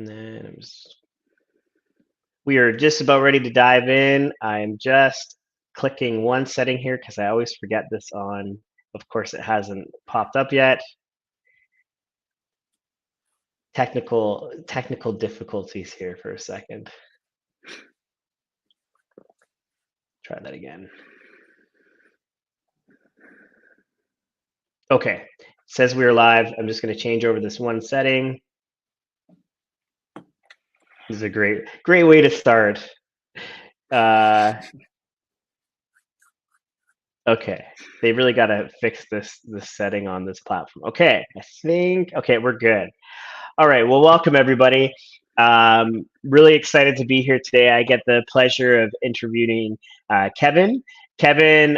And then we are just about ready to dive in. I'm just clicking one setting here because I always forget this on. Of course, it hasn't popped up yet. Technical difficulties here for a second. Try that again. Okay, it says we are live. I'm just going to change over this one setting. This is a great way to start. Okay, they really got to fix this setting on this platform. Okay, I think, okay, we're good. All right, well, welcome everybody. Really excited to be here today. I get the pleasure of interviewing Kevin. Kevin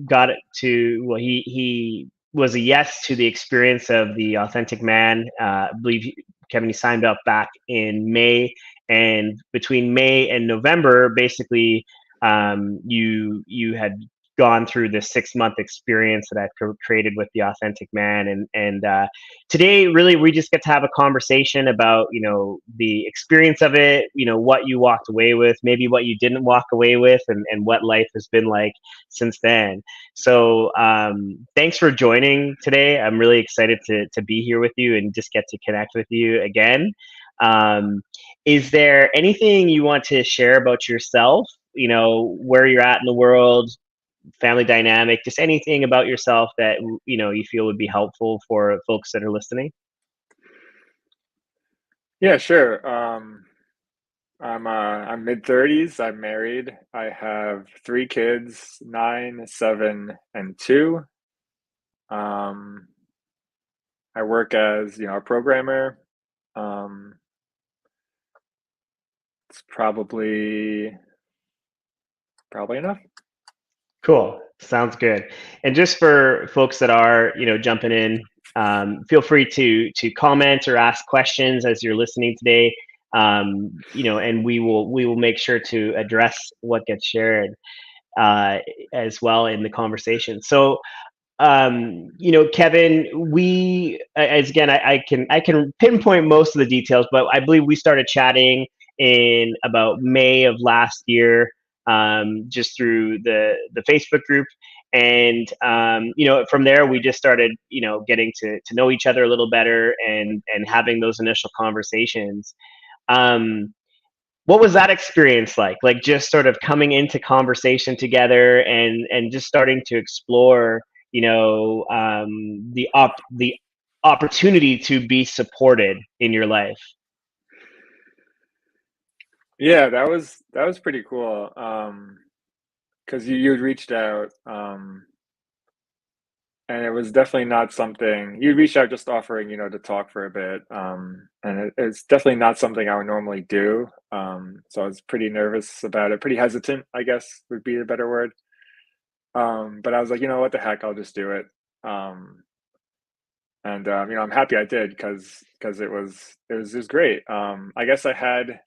got to, well, he was a yes to the experience of the Authentic Man. I believe Kevin, you signed up back in May, and between May and November, basically, you had gone through this 6-month experience that I've created with the Authentic Man, and today really we just get to have a conversation about the experience of it, what you walked away with, maybe what you didn't walk away with, and what life has been like since then. So thanks for joining today. I'm really excited to be here with you and just get to connect with you again. Is there anything you want to share about yourself, where you're at in the world, family dynamic, just anything about yourself that you feel would be helpful for folks that are listening? Yeah, sure. I'm mid-30s. I'm married. I have 3 kids, 9, 7, and 2. Um, I work as a programmer. It's probably enough. Cool, sounds good. And just for folks that are jumping in, feel free to comment or ask questions as you're listening today. And we will make sure to address what gets shared as well in the conversation. So Kevin, we as again, I can pinpoint most of the details, but I believe we started chatting in about May of last year, just through the Facebook group, and from there we just started getting to know each other a little better and having those initial conversations. Um, what was that experience like? Like just sort of coming into conversation together and just starting to explore, the opportunity to be supported in your life. Yeah, that was pretty cool. Because you had reached out, and it was definitely not something you reached out just offering, to talk for a bit. And it's definitely not something I would normally do. So I was pretty nervous about it, pretty hesitant, I guess would be the better word. But I was like, what the heck, I'll just do it. Um, and I'm happy I did because it was great. I guess I had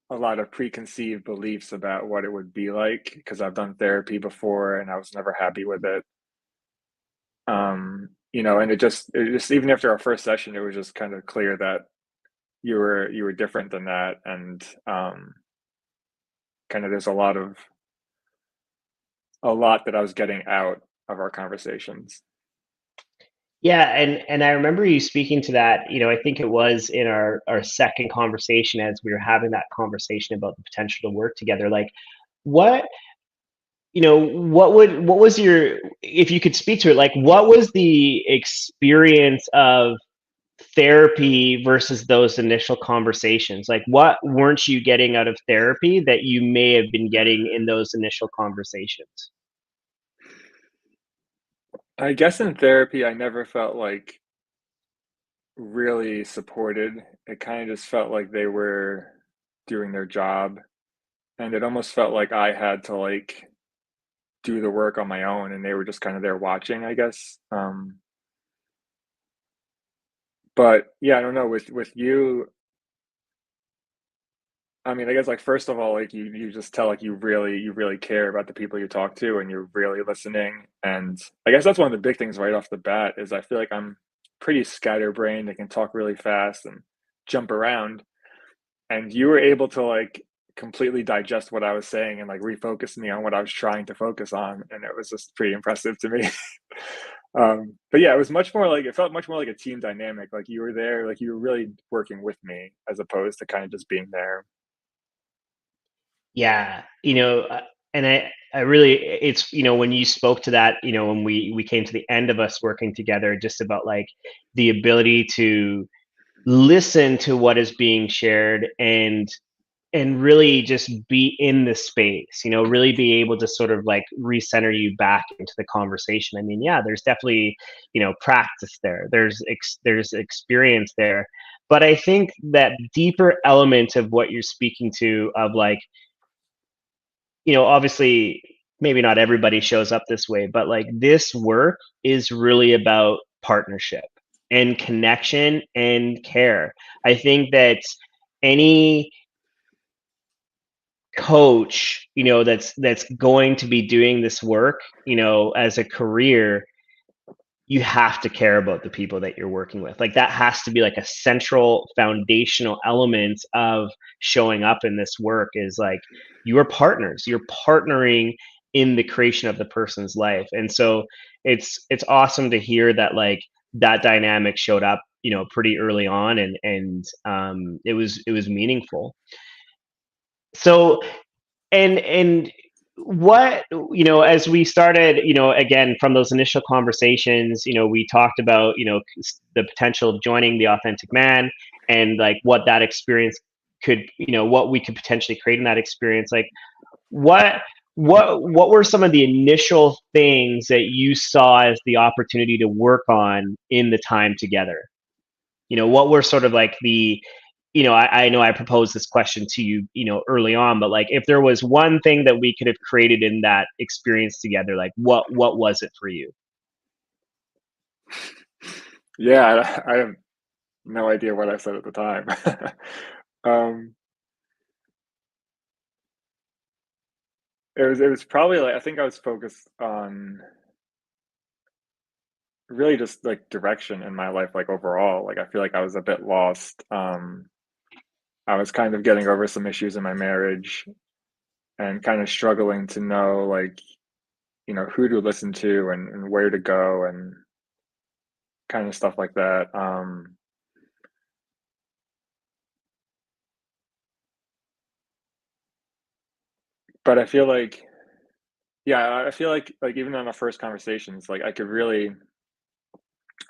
a lot of preconceived beliefs about what it would be like because I've done therapy before and I was never happy with it. And it just even after our first session, it was just kind of clear that you were different than that, and kind of there's a lot that I was getting out of our conversations. Yeah, and I remember you speaking to that. I think it was in our second conversation as we were having that conversation about the potential to work together. Like, what what was your, if you could speak to it, like what was the experience of therapy versus those initial conversations? Like what weren't you getting out of therapy that you may have been getting in those initial conversations? I guess in therapy, I never felt like really supported. It kind of just felt like they were doing their job, and it almost felt like I had to like do the work on my own, and they were just kind of there watching, I guess. But yeah, I don't know. With you, I mean, I guess like first of all, like you just tell like you really care about the people you talk to, and you're really listening. And I guess that's one of the big things right off the bat is I feel like I'm pretty scatterbrained. I can talk really fast and jump around, and you were able to like completely digest what I was saying and like refocus me on what I was trying to focus on, and it was just pretty impressive to me. But yeah, it was much more like it felt much more like a team dynamic. Like you were there, like you were really working with me as opposed to kind of just being there. Yeah, and I really, it's, when you spoke to that, when we came to the end of us working together, just about like the ability to listen to what is being shared, and really just be in the space, really be able to sort of like recenter you back into the conversation. I mean, yeah, there's definitely, practice there. There's experience there. But I think that deeper element of what you're speaking to, of like, obviously maybe not everybody shows up this way, but like this work is really about partnership and connection and care. I think that any coach, that's going to be doing this work, as a career, you have to care about the people that you're working with. Like that has to be like a central foundational element of showing up in this work, is like you are partners. You're partnering in the creation of the person's life. And so it's awesome to hear that like that dynamic showed up, pretty early on, and it was meaningful. So, and what, as we started, again, from those initial conversations, we talked about, the potential of joining the Authentic Man, and like what that experience could, what we could potentially create in that experience. Like what what were some of the initial things that you saw as the opportunity to work on in the time together? What were sort of like the, I know I proposed this question to you, early on, but like if there was one thing that we could have created in that experience together, like what was it for you? Yeah, I have no idea what I said at the time. um, it was probably like I think I was focused on really just like direction in my life, like overall. Like I feel like I was a bit lost. I was kind of getting over some issues in my marriage and kind of struggling to know like, who to listen to and where to go and kind of stuff like that. But I feel like, yeah, I feel like even on our first conversations, like I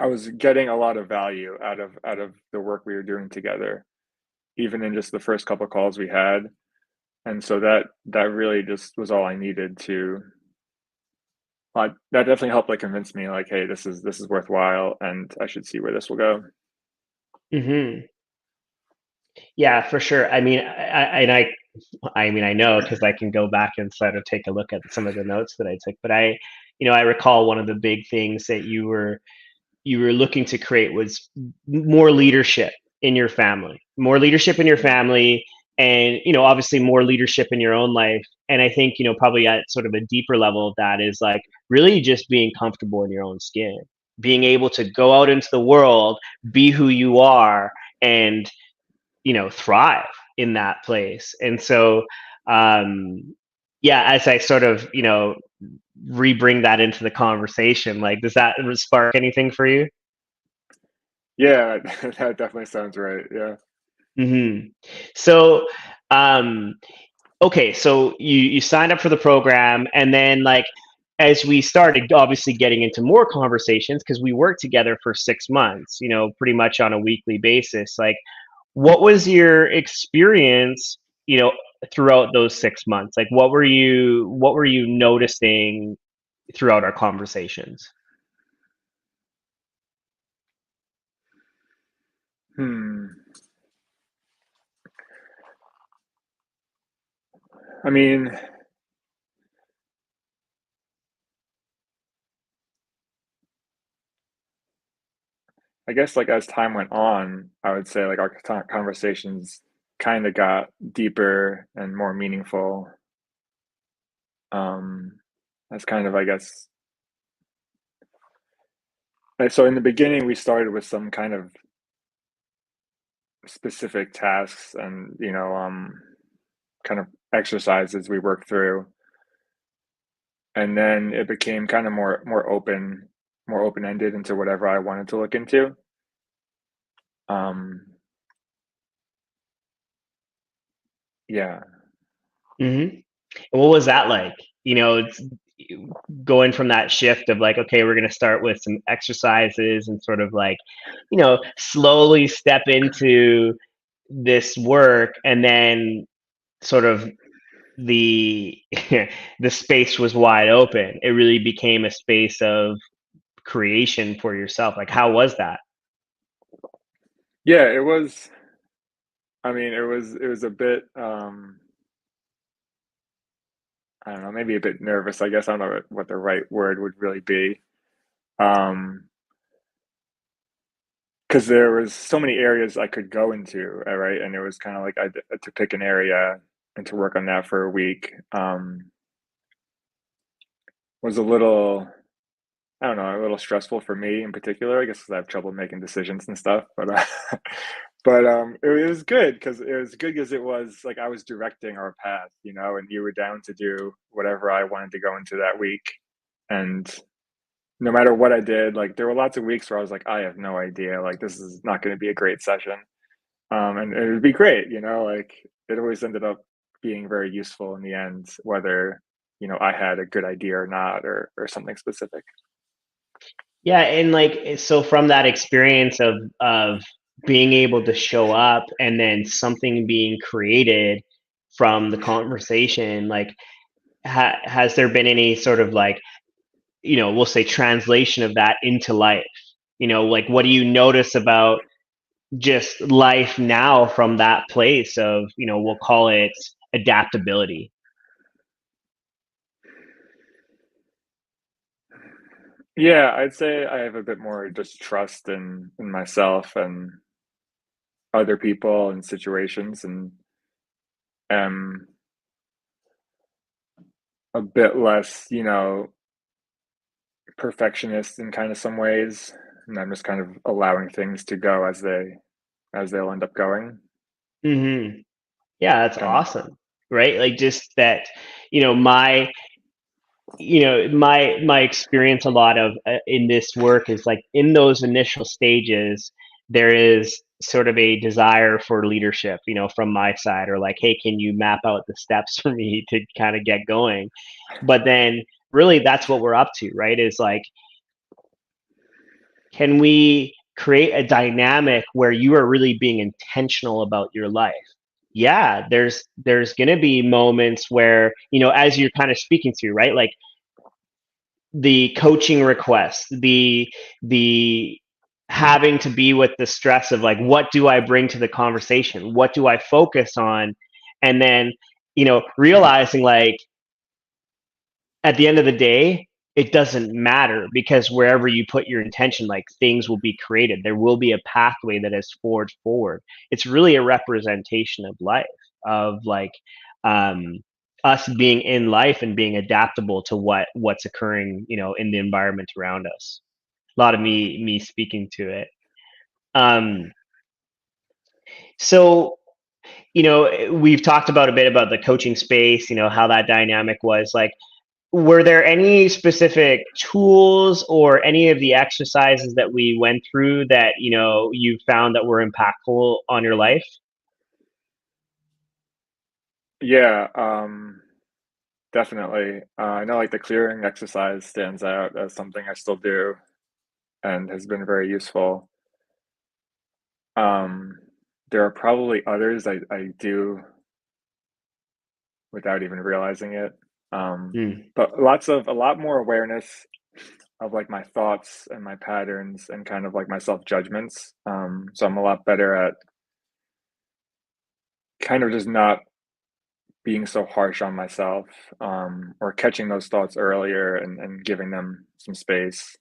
was getting a lot of value out of the work we were doing together, even in just the first couple calls we had. And so that really just was all I needed to that definitely helped like convince me like, hey, this is worthwhile and I should see where this will go. Hmm. Yeah, for sure. I mean, I mean, I know because I can go back and sort of take a look at some of the notes that I took. But I recall one of the big things that you were looking to create was more leadership in your family, more leadership in your Mm. family, and obviously more leadership in your own life. And I think, probably at sort of a deeper level of that is like really just being comfortable in your own skin, being able to go out into the world, be who you are, and thrive in that place. And so, yeah, as I sort of, re-bring that into the conversation, like, does that spark anything for you? Yeah, that definitely sounds right. Yeah. Hmm. So, um, okay, so you signed up for the program, and then like as we started obviously getting into more conversations, because we worked together for 6 months, pretty much on a weekly basis. Like, what was your experience, throughout those 6 months? Like, what were you noticing throughout our conversations? Hmm. I mean, I guess like as time went on, I would say like our conversations kind of got deeper and more meaningful. Um, that's kind of, I guess, so in the beginning we started with some kind of specific tasks and, kind of exercises we worked through. And then it became kind of more open-ended into whatever I wanted to look into. Um, yeah. Mm-hmm. What was that like? It's going from that shift of like, okay, we're going to start with some exercises and sort of like, slowly step into this work, and then sort of the the space was wide open. It really became a space of creation for yourself. Like, how was that? Yeah, it was. I mean, it was a bit. I don't know, maybe a bit nervous. I guess I don't know what the right word would really be. Um, because there was so many areas I could go into, right? And it was kind of like I had to pick an area and to work on that for a week. Was a little, I don't know, a little stressful for me in particular. I guess 'cause I have trouble making decisions and stuff, but it was good because it was like I was directing our path, and you were down to do whatever I wanted to go into that week, and no matter what I did, like there were lots of weeks where I was like, I have no idea, like this is not going to be a great session, and it would be great, like it always ended up being very useful in the end, whether I had a good idea or not, or something specific. Yeah, and like, so from that experience of being able to show up and then something being created from the conversation, like, has there been any sort of like, we'll say, translation of that into life? Like, what do you notice about just life now from that place of, we'll call it adaptability? Yeah, I'd say I have a bit more just trust in myself and other people and situations, and am a bit less, perfectionist in kind of some ways, and I'm just kind of allowing things to go as they'll end up going. Hmm. Yeah, that's And awesome. Right? Like, just that, you know, my my experience a lot of in this work is like, in those initial stages, there is sort of a desire for leadership, from my side, or like, hey, can you map out the steps for me to kind of get going? But then really that's what we're up to, right? Is like, can we create a dynamic where you are really being intentional about your life? Yeah, there's going to be moments where, as you're kind of speaking to, right? Like, the coaching requests, the having to be with the stress of like, what do I bring to the conversation? What do I focus on? And then, realizing like, at the end of the day, it doesn't matter, because wherever you put your intention, like, things will be created. There will be a pathway that is forged forward. It's really a representation of life, of like, um, us being in life and being adaptable to what's occurring, in the environment around us. A lot of me speaking to it. Um, so, we've talked about a bit about the coaching space, how that dynamic was like. Were there any specific tools or any of the exercises that we went through that, you found that were impactful on your life? yeah, definitely. I know like the clearing exercise stands out as something I still do and has been very useful. Um, there are probably others I do without even realizing it. Mm. But a lot more awareness of like my thoughts and my patterns and kind of like my self judgments. So I'm a lot better at kind of just not being so harsh on myself, or catching those thoughts earlier and giving them some space.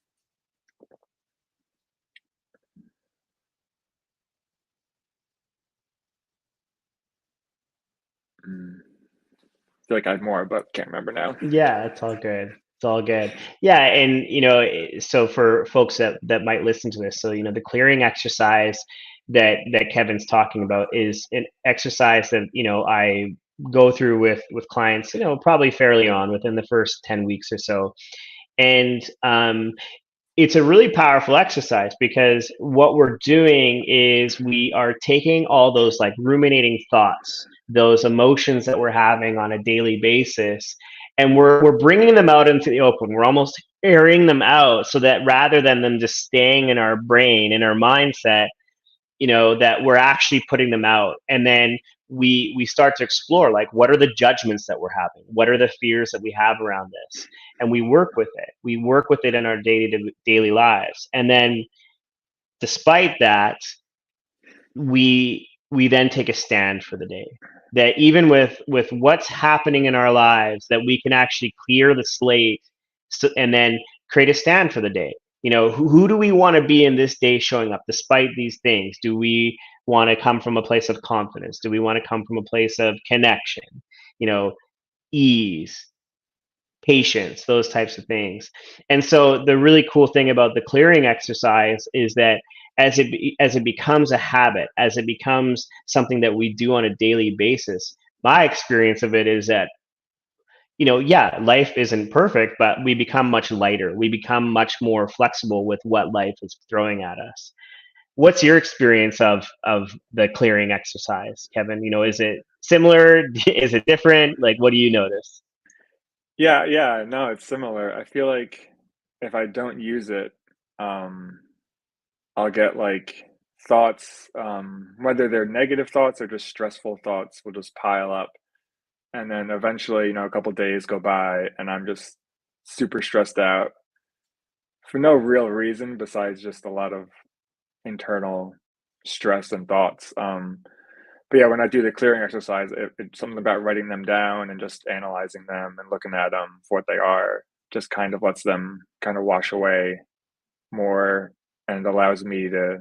I feel like I had more, but can't remember now. Yeah, it's all good. It's all good. Yeah, and so for folks that might listen to this, so the clearing exercise, that Kevin's talking about is an exercise that, I go through with clients, probably fairly on within the first 10 weeks or so. And it's a really powerful exercise because what we're doing is we are taking all those like ruminating thoughts, those emotions that we're having on a daily basis, and we're bringing them out into the open. We're almost airing them out so that rather than them just staying in our brain, in our mindset, that we're actually putting them out. And then we start to explore, like, what are the judgments that we're having, what are the fears that we have around this, and we work with it in our daily lives. And then despite that, we then take a stand for the day, that even with what's happening in our lives, that we can actually clear the slate, and then create a stand for the day. Who do we want to be in this day showing up despite these things? Do we want to come from a place of confidence? Do we want to come from a place of connection, you know ease, patience, those types of things? And so the really cool thing about the clearing exercise is that as it becomes a habit, as it becomes something that we do on a daily basis, my experience of it is that, yeah, life isn't perfect, but we become much lighter. We become much more flexible with what life is throwing at us. What's your experience of the clearing exercise, Kevin? Is it similar? Is it different? Like, what do you notice? Yeah, no, it's similar. I feel like if I don't use it, um, I'll get like thoughts, whether they're negative thoughts or just stressful thoughts, will just pile up. And then eventually, a couple days go by and I'm just super stressed out for no real reason besides just a lot of internal stress and thoughts. But yeah, when I do the clearing exercise, it's something about writing them down and just analyzing them and looking at them for what they are, just kind of lets them kind of wash away more and allows me to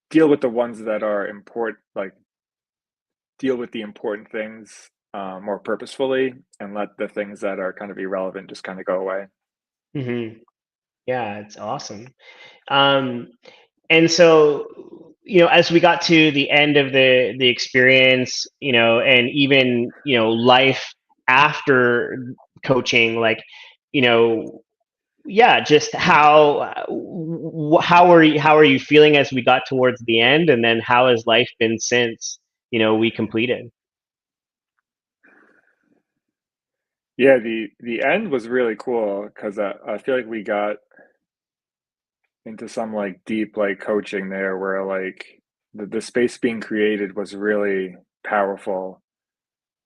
deal with the ones that are important, like deal with the important things more purposefully and let the things that are kind of irrelevant just kind of go away. Hmm. Yeah, it's awesome. Um, and so, as we got to the end of the experience, and even, life after coaching, like, you know yeah, just how are you feeling as we got towards the end, and then how has life been since, we completed? Yeah, the end was really cool because I feel like we got into some like deep like coaching there where like the space being created was really powerful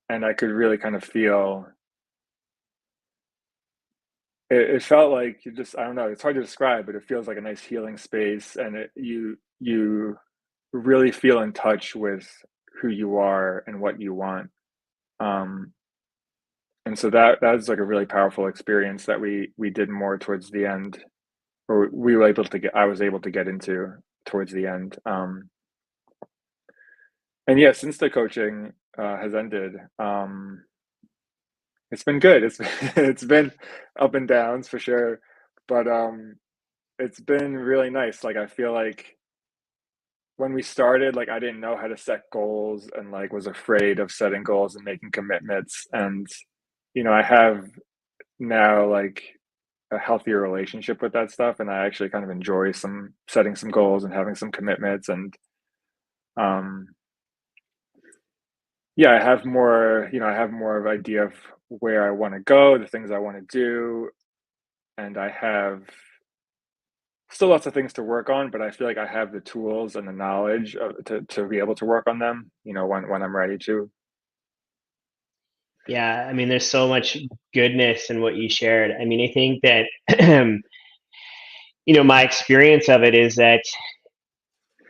and I could really kind of feel it felt like you just I don't know, it's hard to describe, but it feels like a nice healing space and you really feel in touch with who you are and what you want. Um and so that was like a really powerful experience that we did more towards the end or we were able to get I was able to get into towards the end. And yeah, since the coaching has ended, it's been good. It's it's been up and downs for sure, but it's been really nice. Like I feel like when we started, like I didn't know how to set goals and like was afraid of setting goals and making commitments. And I have now like a healthier relationship with that stuff, and I actually kind of enjoy some setting some goals and having some commitments. And um, yeah, I have more of idea of where I want to go, the things I want to do, and I have still lots of things to work on, but I feel like I have the tools and the knowledge to be able to work on them, when I'm ready to. Yeah, I mean, there's so much goodness in what you shared. I mean, I think that my experience of it is that,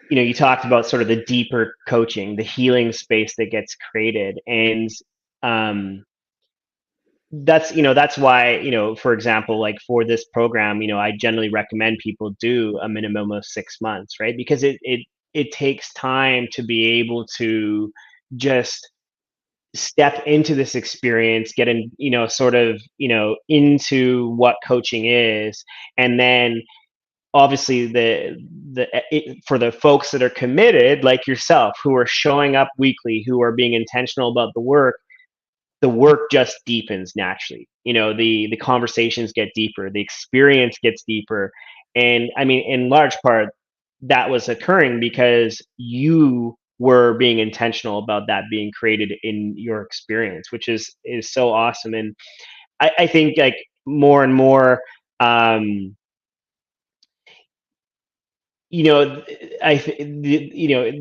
you talked about sort of the deeper coaching, the healing space that gets created. And um that's why, for example, like for this program, I generally recommend people do a minimum of 6 months, right? Because it takes time to be able to just step into this experience, get in, sort of, into what coaching is. And then obviously for the folks that are committed, like yourself, who are showing up weekly, who are being intentional about the work just deepens naturally. The conversations get deeper, the experience gets deeper. And I mean, in large part, that was occurring because you were being intentional about that being created in your experience, which is so awesome. And I think like more and more, um, you know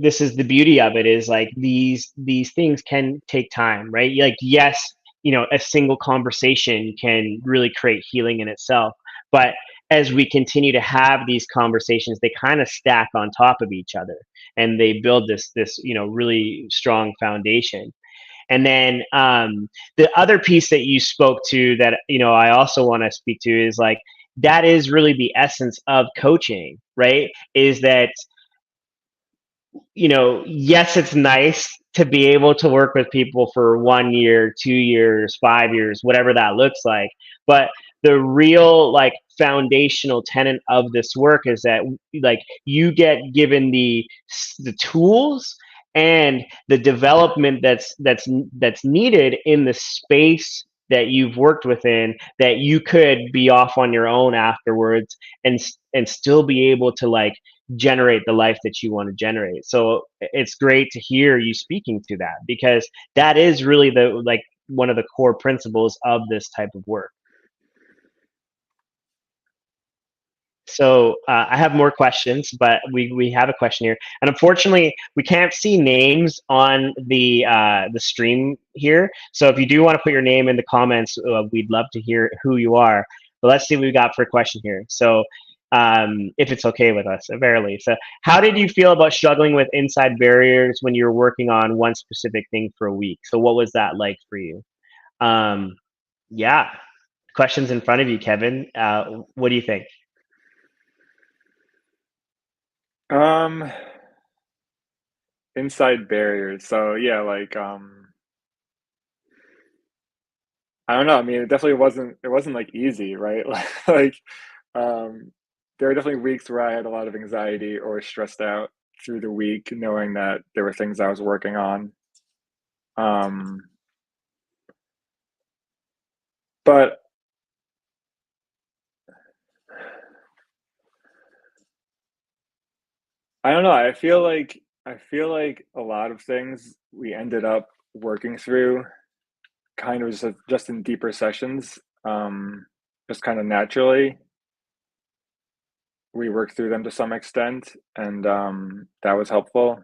this is the beauty of it, is like these things can take time, right? Like, yes, a single conversation can really create healing in itself, but as we continue to have these conversations, they kind of stack on top of each other, and they build this really strong foundation. And then the other piece that you spoke to that I also want to speak to is like, that is really the essence of coaching, right? Is that, yes, it's nice to be able to work with people for 1 year, 2 years, 5 years, whatever that looks like. But the real like foundational tenet of this work is that like you get given the tools and the development that's needed in the space that you've worked within, that you could be off on your own afterwards and still be able to like generate the life that you want to generate. So it's great to hear you speaking to that, because that is really the like one of the core principles of this type of work. So I have more questions, but we have a question here, and unfortunately, we can't see names on the stream here. So if you do want to put your name in the comments, we'd love to hear who you are. But let's see what we got for a question here. So if it's okay with us, Verily. So how did you feel about struggling with inside barriers when you were working on one specific thing for a week? So what was that like for you? Um, yeah, questions in front of you, Kevin. What do you think? Um, inside barriers. So yeah, I don't know. I mean, it wasn't like easy, right? Like, um, there were definitely weeks where I had a lot of anxiety or stressed out through the week, knowing that there were things I was working on. Um, but I don't know. I feel like a lot of things we ended up working through kind of just in deeper sessions, just kind of naturally. We worked through them to some extent, and that was helpful.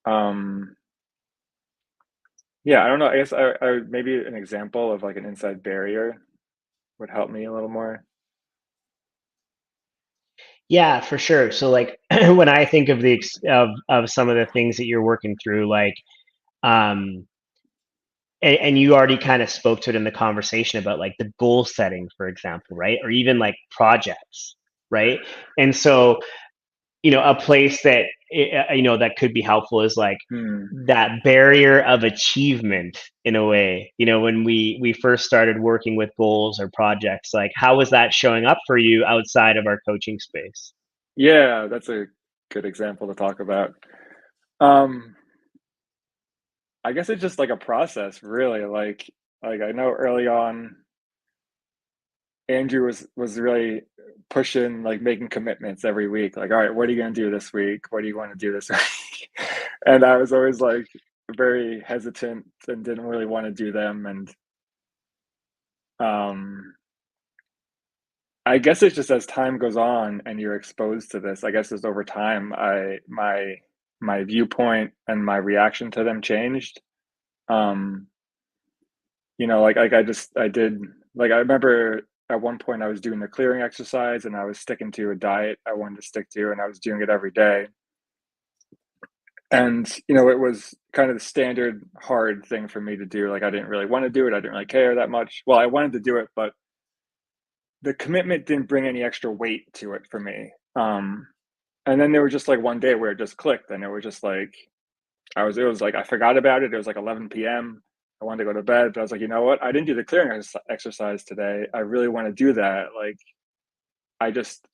Um, yeah, I don't know. I guess I maybe an example of like an inside barrier would help me a little more. Yeah, for sure. So like when I think of of some of the things that you're working through, like um and you already kind of spoke to it in the conversation about like the goal setting, for example, right? Or even like projects, right? And so, a place that that could be helpful is like Hmm. that barrier of achievement in a way. When we first started working with goals or projects, like how was that showing up for you outside of our coaching space? Yeah, that's a good example to talk about. Um, I guess it's just like a process, really. Like I know early on, Andrew was really pushing, like making commitments every week. Like, all right, what are you gonna do this week? What do you want to do this week? And I was always like very hesitant and didn't really want to do them. And um, I guess it's just as time goes on and you're exposed to this, I guess as over time, my viewpoint and my reaction to them changed. Um, like I did, like I remember at one point I was doing the clearing exercise and I was sticking to a diet I wanted to stick to, and I was doing it every day. And it was kind of the standard hard thing for me to do. Like I didn't really want to do it. I didn't really care that much. Well, I wanted to do it, but the commitment didn't bring any extra weight to it for me. And then there was just like one day where it just clicked, and it was just like it was like I forgot about it. It was like 11 p.m. I wanted to go to bed, but I was like, you know what? I didn't do the clearing exercise today. I really want to do that. Like, I just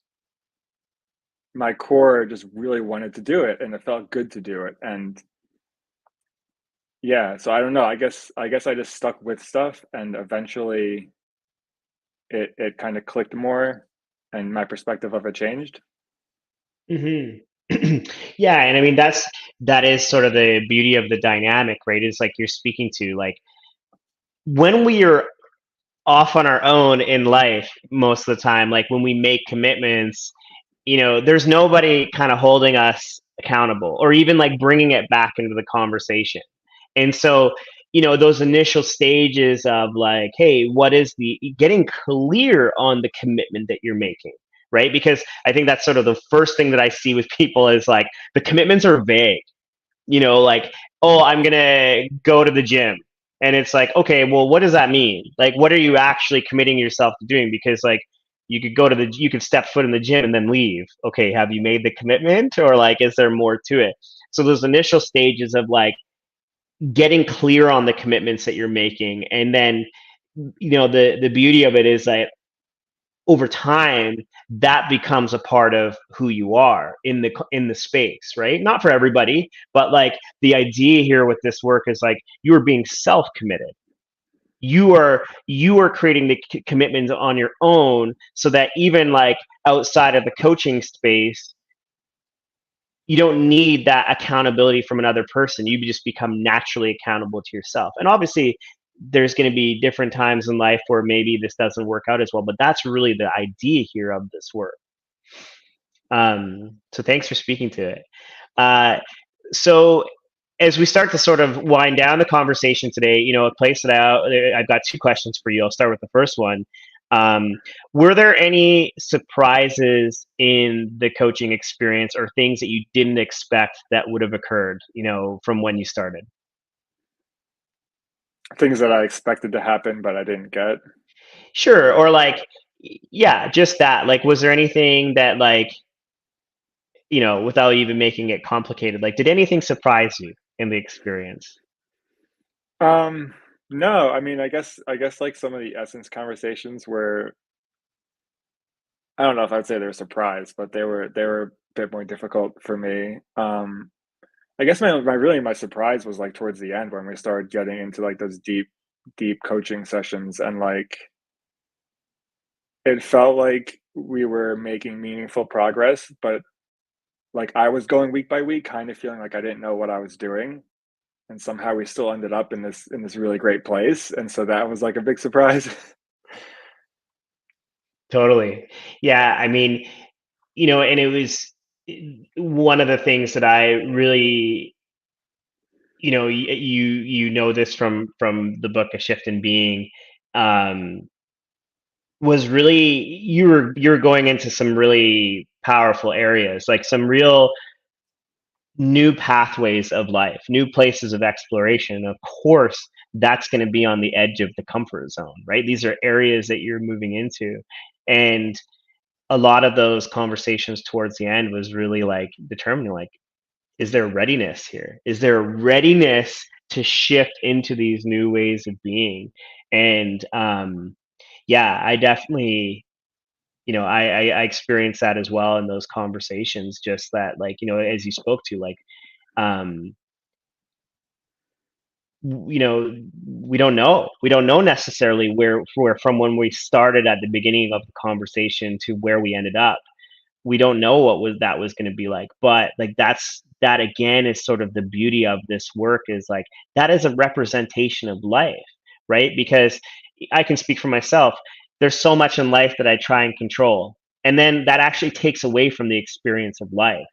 my core just really wanted to do it and it felt good to do it. And yeah, so I don't know. I guess I just stuck with stuff and eventually it kind of clicked more and my perspective of it changed. Hmm. Yeah, and I mean that is sort of the beauty of the dynamic, right? Is like you're speaking to like when we are off on our own in life most of the time, like when we make commitments, there's nobody kind of holding us accountable or even like bringing it back into the conversation. And so, those initial stages of like, hey, what is the getting clear on the commitment that you're making, right? Because I think that's sort of the first thing that I see with people is like the commitments are vague, like, oh, I'm going to go to the gym. And it's like, okay, well, what does that mean? Like, what are you actually committing yourself to doing? Because, like, you could step foot in the gym and then leave. Okay, have you made the commitment or like, is there more to it? So, those initial stages of like getting clear on the commitments that you're making. And then, the beauty of it is that over time that becomes a part of who you are in the space, right? Not for everybody, but like the idea here with this work is like you are being self committed. You are creating the commitments on your own so that even like outside of the coaching space you don't need that accountability from another person. You just become naturally accountable to yourself. And obviously, there's going to be different times in life where maybe this doesn't work out as well, but that's really the idea here of this work. So thanks for speaking to it. Uh, so as we start to sort of wind down the conversation today, a place that I've got two questions for you. I'll start with the first one. Um, were there any surprises in the coaching experience or things that you didn't expect that would have occurred, from when you started? Things that I expected to happen, but I didn't get. Sure. Or like, yeah, just that. Like, was there anything that like, without even making it complicated, like, did anything surprise you in the experience? Um, no, I mean, I guess like some of the essence conversations were I don't know if I'd say they're surprised, but they were a bit more difficult for me. I guess my surprise was like towards the end when we started getting into like those deep coaching sessions and like it felt like we were making meaningful progress, but like I was going week by week, kind of feeling like I didn't know what I was doing. And somehow we still ended up in this really great place. And so that was like a big surprise. Totally. Yeah. I mean, and it was one of the things that I really, you know this from the book A Shift in Being, um, was really you're going into some really powerful areas, like some real new pathways of life, new places of exploration. Of course, that's going to be on the edge of the comfort zone, right? These are areas that you're moving into, and a lot of those conversations towards the end was really like determining like, is there readiness here? Is there a readiness to shift into these new ways of being? And yeah, I definitely, I experienced that as well in those conversations. Just that, like, as you spoke to, like, um, we don't know necessarily where from when we started at the beginning of the conversation to where we ended up. We don't know what was going to be like, but like that again is sort of the beauty of this work is like that is a representation of life, right? Because I can speak for myself. There's so much in life that I try and control, and then that actually takes away from the experience of life,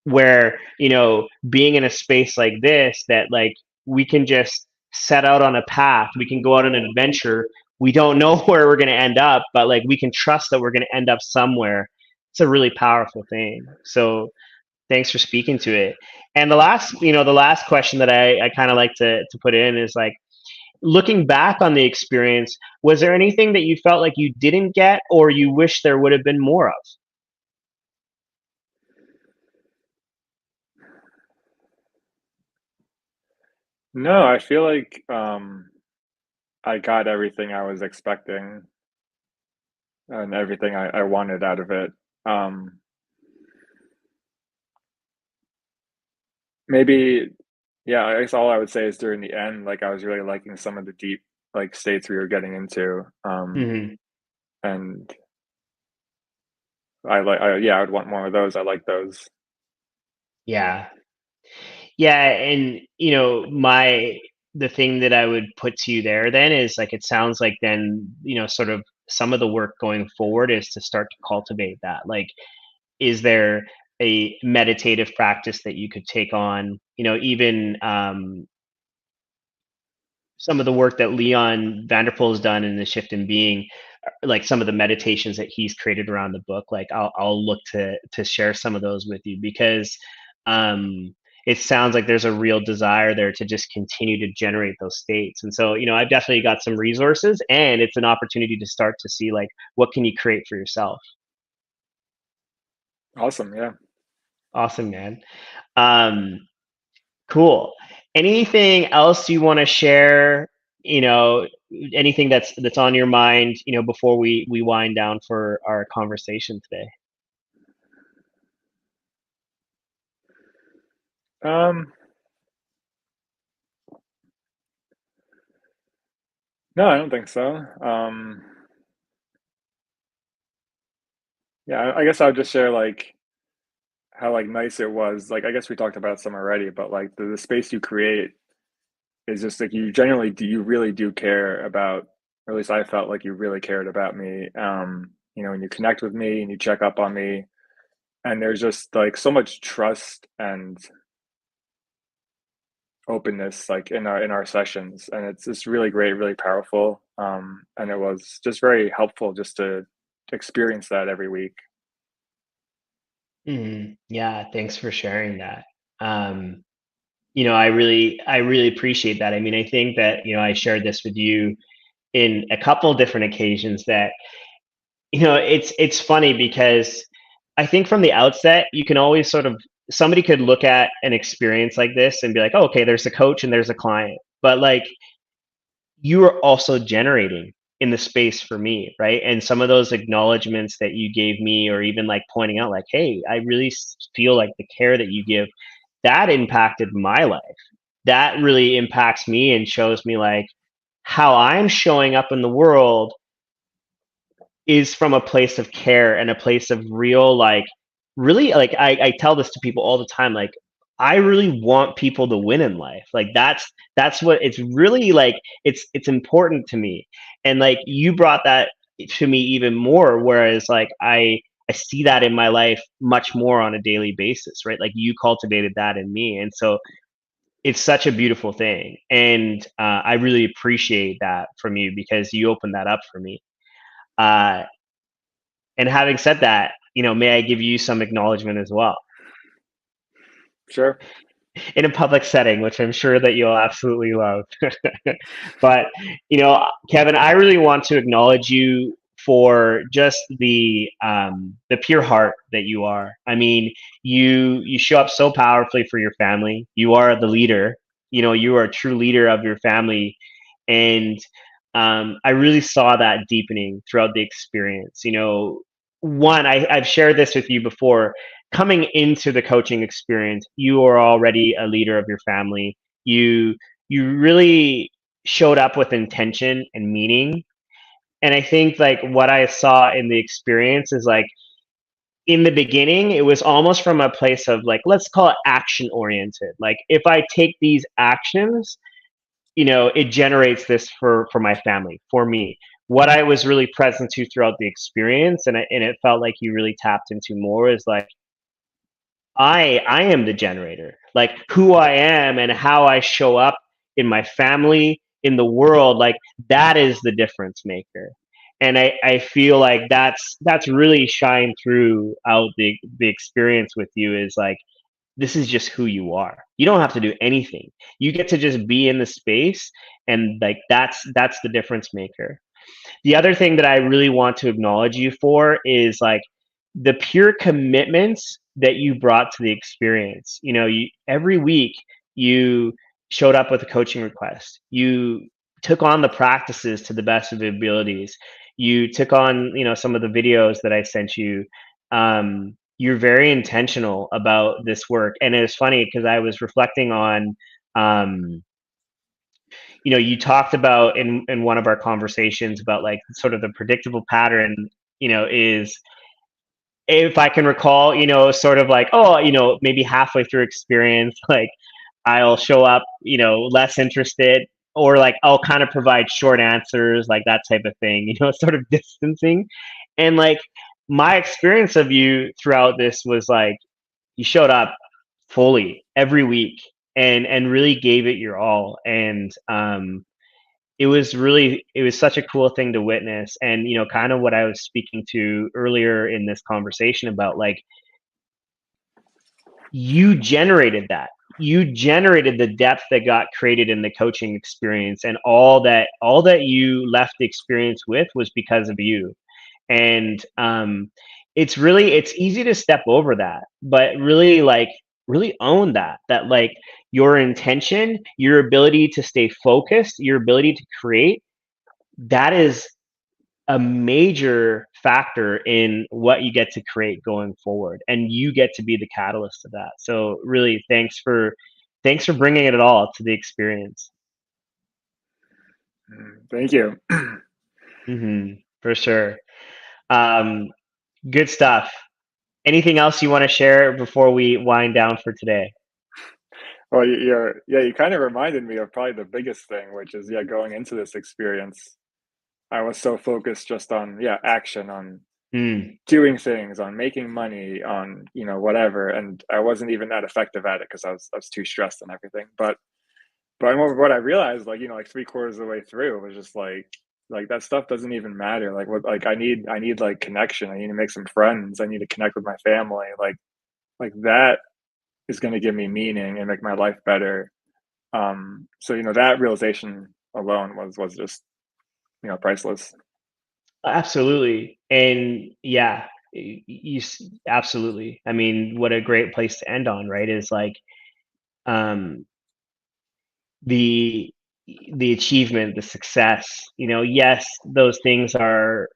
where being in a space like this, that like we can just set out on a path, we can go out on an adventure. We don't know where we're going to end up, but like we can trust that we're going to end up somewhere. It's a really powerful thing. So thanks for speaking to it. And the last question that I kind of like to put in is like, looking back on the experience, was there anything that you felt like you didn't get or you wish there would have been more of? No, I feel like I got everything I was expecting and everything I wanted out of it. Um, maybe, yeah, I guess all I would say is during the end, like I was really liking some of the deep like states we were getting into. Hmm. And yeah, I would want more of those. I like those. Yeah. Yeah, and the thing that I would put to you there then is like it sounds like then, sort of some of the work going forward is to start to cultivate that. Like, is there a meditative practice that you could take on? Even some of the work that Leon Vanderpool has done in the Shift in Being, like some of the meditations that he's created around the book. Like I'll look to share some of those with you because it sounds like there's a real desire there to just continue to generate those states. And so, I've definitely got some resources, and it's an opportunity to start to see like what can you create for yourself. Awesome. Yeah. Awesome, man. Um, Cool. Anything else you want to share? You know, anything that's on your mind, before we wind down for our conversation today. Um, no, I don't think so. Yeah, I guess I would just share like how like nice it was. Like I guess we talked about some already, but like the space you create is just like you genuinely do you really do care about, or at least I felt like you really cared about me. And you connect with me and you check up on me, and there's just like so much trust and openness like in our sessions, and it's just really great, really powerful. And it was just very helpful just to experience that every week. Yeah, thanks for sharing that. Um, I really appreciate that. I mean, I think that, I shared this with you in a couple different occasions that, it's funny because I think from the outset, you can always sort of somebody could look at an experience like this and be like, oh, okay, there's a coach and there's a client. But like you are also generating in the space for me, right? And some of those acknowledgments that you gave me, or even like pointing out, like, hey, I really feel like the care that you give, that impacted my life. That really impacts me and shows me like how I'm showing up in the world is from a place of care and a place of real, like, really, like, I tell this to people all the time, like, I really want people to win in life. Like, that's what it's really like, it's important to me. And like you brought that to me even more, whereas like I see that in my life much more on a daily basis, right? Like you cultivated that in me. And so it's such a beautiful thing. And I really appreciate that from you because you opened that up for me. Uh, and having said that, may I give you some acknowledgement as well Sure. in a public setting, which I'm sure that you'll absolutely love. But, Kevin, I really want to acknowledge you for just the pure heart that you are. I mean, you show up so powerfully for your family. You are the leader. You are a true leader of your family, and I really saw that deepening throughout the experience. One, I've shared this with you before. Coming into the coaching experience, you are already a leader of your family. You really showed up with intention and meaning. And I think like what I saw in the experience is like in the beginning, it was almost from a place of like, let's call it action oriented. Like if I take these actions, it generates this for my family, for me. What I was really present to throughout the experience, and it felt like you really tapped into more, is like I am the generator. Like who I am and how I show up in my family, in the world, like that is the difference maker. And I feel like that's really shined throughout the experience with you, is like this is just who you are. You don't have to do anything. You get to just be in the space, and like that's the difference maker. The other thing that I really want to acknowledge you for is like the pure commitments that you brought to the experience. Every week you showed up with a coaching request. You took on the practices to the best of your abilities. You took on, some of the videos that I sent you. you're very intentional about this work. And it was funny because I was reflecting on, um, you talked about in one of our conversations about like sort of the predictable pattern, is, if I can recall, sort of like, oh, maybe halfway through experience, like I'll show up, less interested, or like I'll kind of provide short answers, like that type of thing, sort of distancing. And like my experience of you throughout this was like you showed up fully every week and really gave it your all. And it was such a cool thing to witness. And kind of what I was speaking to earlier in this conversation about, like, you generated that. You generated the depth that got created in the coaching experience, and all that you left the experience with was because of you. And it's easy to step over that, but really, like, really own that, like, your intention, your ability to stay focused, your ability to create, that is a major factor in what you get to create going forward, and you get to be the catalyst of that. So really, thanks for bringing it all to the experience. Thank you. For sure. um, Good stuff. Anything else you want to share before we wind down for today? Well, you kind of reminded me of probably the biggest thing, which is, yeah, going into this experience, I was so focused just on, yeah, action, on Mm, doing things, on making money, on, whatever, and I wasn't even that effective at it because I was too stressed and everything. But what I realized, like, like 3/4 of the way through, was just like that stuff doesn't even matter. Like, what, like, I need like connection. I need to make some friends. I need to connect with my family. Like that is going to give me meaning and make my life better. So that realization alone was just priceless. absolutely. And yeah, absolutely. I mean, what a great place to end on, right? Is like, um, the the achievement, the success. Yes, those things are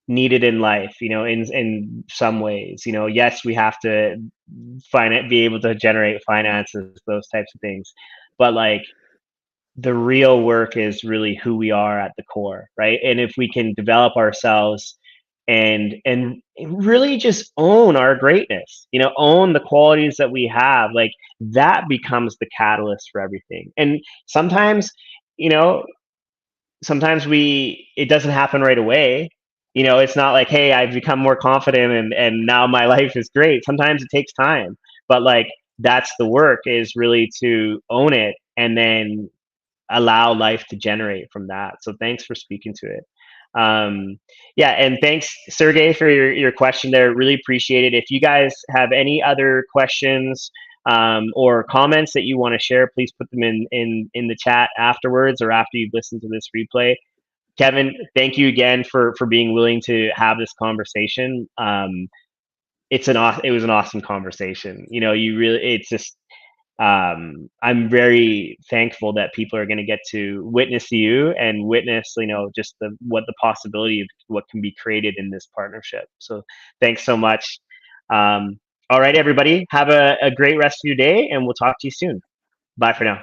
needed in life. In some ways. Yes, we have to be able to generate finances, those types of things. But like, the real work is really who we are at the core, right? And if we can develop ourselves and really just own our greatness, own the qualities that we have, like, that becomes the catalyst for everything. And sometimes, you know, sometimes we it doesn't happen right away. It's not like, hey, I've become more confident and now my life is great. Sometimes it takes time, but like, that's the work, is really to own it and then allow life to generate from that. So thanks for speaking to it. Yeah, and thanks, Sergey, for your question there. Really appreciate it. If you guys have any other questions, or comments that you want to share, please put them in the chat afterwards or after you've listened to this replay. Kevin, thank you again for being willing to have this conversation. It was an awesome conversation. It's just, I'm very thankful that people are going to get to witness you and witness, just what the possibility of what can be created in this partnership. So thanks so much. All right, everybody, have a great rest of your day, and we'll talk to you soon. Bye for now.